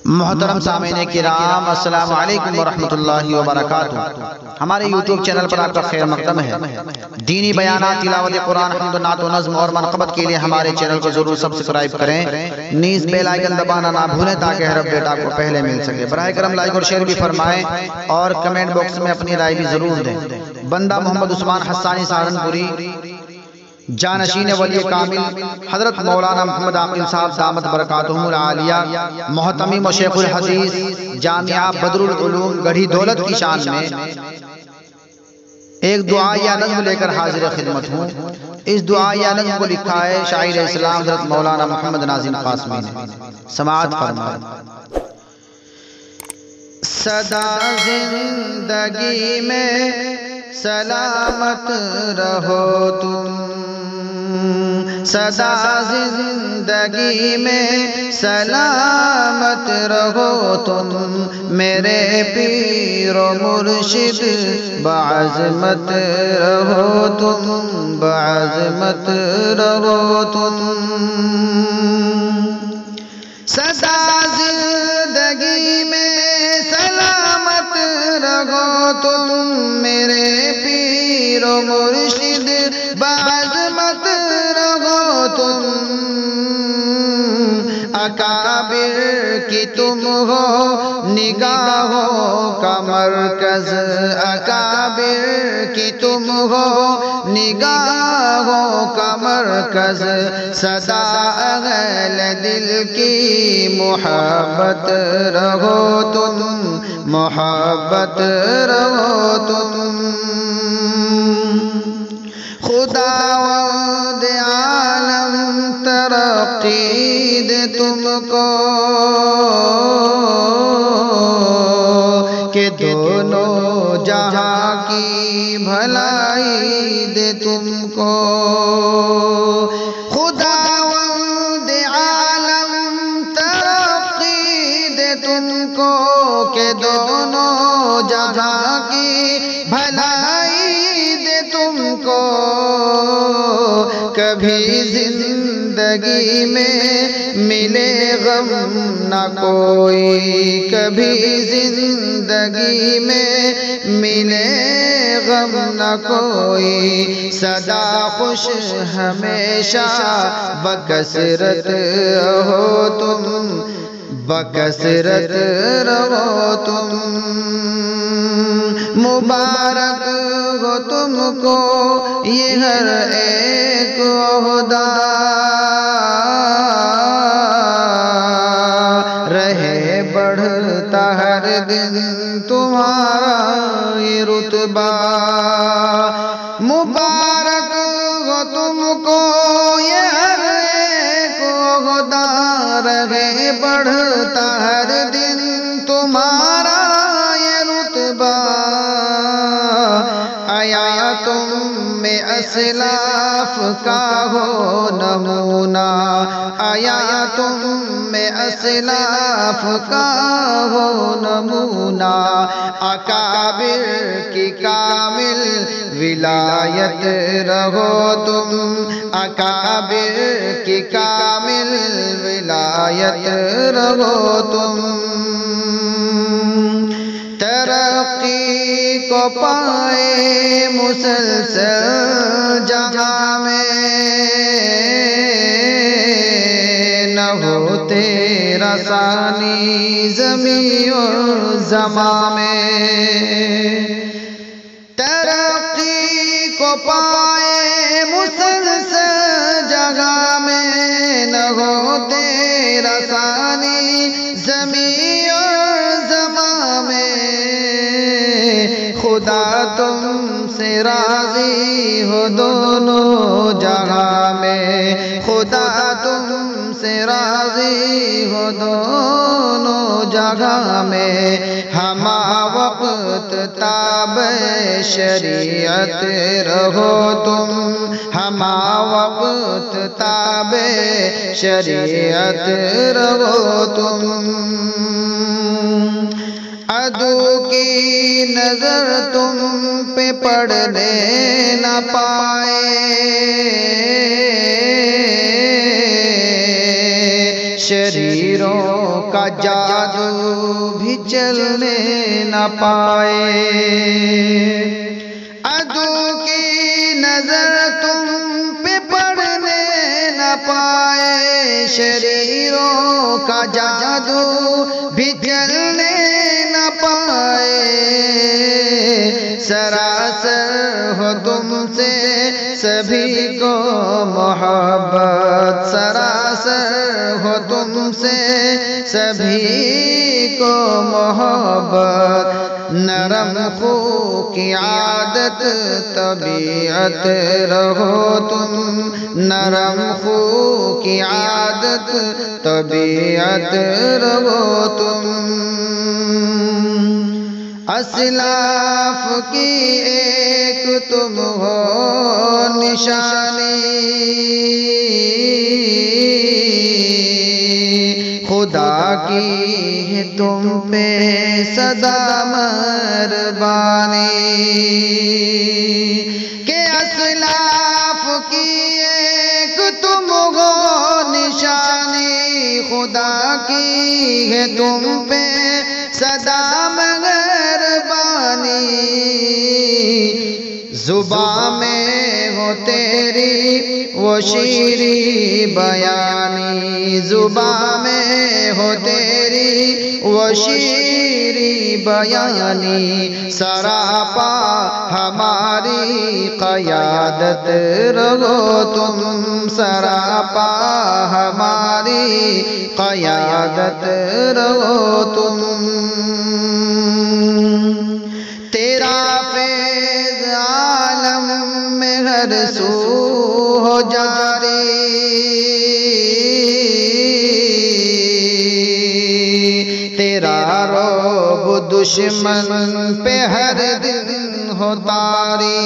मोहतरम सामीन किराम, अस्सलामु अलैकुम वरहमतुल्लाहि वबरकातुहू। हमारे यूट्यूब चैनल पर आपका खैर मकदम है। दीनी बयानात, तिलावत कुरान, हम्द, नात व नज़्म और मनक़बत के लिए हमारे चैनल को जरूर सब्सक्राइब करें। नीज़ बेल आइकन दबाना ना भूलें ताकि हर अपडेट आपको पहले मिल सके। बराए करम लाइक और शेयर भी फरमाएं और कमेंट बॉक्स में अपनी राय भी जरूर दें। बंदा मोहम्मद उस्मान हस्सानी सहारनपुरी, जानशीन वली कामिल हजरत मौलाना मोहम्मद आकिल साहब दामत बरकातुहुल आलिया, मोहतमीम व शेखुल हदीस जामिया बदरुल उलूम गढ़ी दौलत की शान में एक दुआ या नज़्म लेकर हाजिर खिदमत हूँ। इस दुआ या नज़्म को लिखा है शायर इस्लाम हजरत मौलाना मोहम्मद नाज़िम कासमी ने। समाअत फरमाएं। सदा जिंदगी में सलामत रहो तुम, सदा जिंदगी में सलामत रहो तुम, मेरे पीरो मुर्शिद बाज़मत रहो तुम, बाज़मत रहो तुम। सदा जिंदगी में सलामत रहो तुम, मेरे पीरो मुर्शिद बाज़मत रहो तुम। अकाबिर की तुम हो निगाहों का मरकज, अकाबिर की तुम हो निगाहों का मरकज, सदा अहले दिल की मोहब्बत रहो तुम, मोहब्बत रहो तुम। खुदावंद आलम तरक्की दे तुमको कि दोनों जहां की भलाई दे तुमको। खुदावंद आलम तरक्की दे तुमको कि दोनों जहां की भलाई दे तुमको। कभी जिंदगी में मिले गम न कोई, कभी जिंदगी में मिले गम न कोई, सदा खुश हमेशा बकसरत हो तुम, बकसरत रहो तुम। मुबारक हो तुमको ये हर एक ओहदा, रहे बढ़ता हर दिन तुम्हारा ये रुतबा। मुबारक हो तुमको ये हर एक ओहदा, रहे बढ़ता हर दिन तुम्हारा ये रुतबा। आया तुम में असलाफ का हो नमूना, आया तुम में असलाफ का हो नमूना। अकाबिर की कामिल विलायत रहो तुम, अकाबिर की कामिल विलायत रहो तुम। तरक्की को पाए मुसलसल जहां में, न हो तेरा सानी ज़मीं और ज़मा में। तरक्की को पाए मुसलसल जगह में, न हो तेरा सानी ज़मीं और ज़मा में। खुदा तुमसे राज़ी हो दोनों जहां में, खुदा तुमसे राज़ी हो दोनों जगह में। हमा वक्त ताबे शरीयत रहो तुम, हमा वक्त ताबे शरीयत रहो तुम। अदू की नजर तुम पे पड़ने न पाए, शरीरों का जादू भी चलने न पाए। अदू की नजर तुम पे पड़ने न पाए, शरीरों का जादू भी चलने न पाए। सरासर हो तुमसे सभी को मोहब्बत, सरासर हो तुमसे सभी को मोहब्बत। नरम खू की आदत तबीयत रहो तुम, नरम खू की आदत तबीयत रहो तुम। असलाफ की एक तुम हो निशानी, खुदा की है तुम पे सदा मेहरबानी। के असलाफ की एक तुम हो निशानी, खुदा की है तुम पे सदा मेहरबानी। जुबां में हो तेरी वो शीरी बयानी, जुबां में हो तेरी वो शीरी बयानी। सरापा हमारी क़यादत रहो तुम, सरापा हमारी क़यादत रहो तुम। तेरा फैज़ आलम में हर सू हो जारी, तेरा रोब दुश्मन पे हर दिन हो तारी।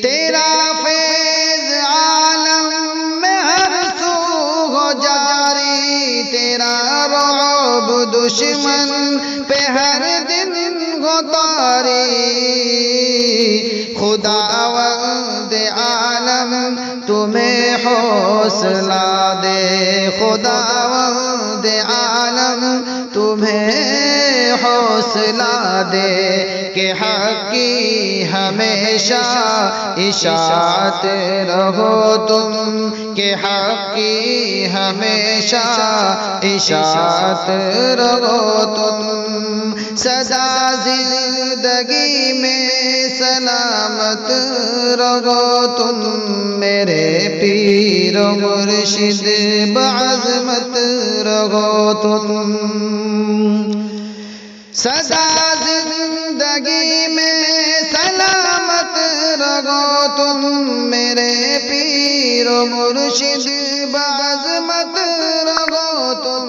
तेरा फैज़ आलम में हर सू हो जारी, तेरा रोब दुश्मन पे हर दिन हो तारी। खुदावंद आलम तुम्हें हौसला दे, खुदावंद आलम तुम्हें हौसला दे। कि हक़ की हमेशा इशाअत रहो तुम, कि हक़ की हमेशा इशाअत रहो तुम। सदा जिंदगी में सलामत रहो तुम, मेरे पीर मुर्शिद बाज़मत रहो तुम। सदा जिंदगी में सलामत रहो तुम, मेरे पीर मुर्शिद बाज़मत रहो तुम।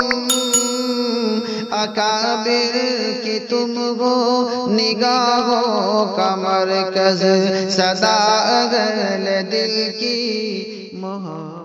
अकाबिर की तुम हो निगाहों का मरकज़, सदा अहले दिल की मोहब्बत।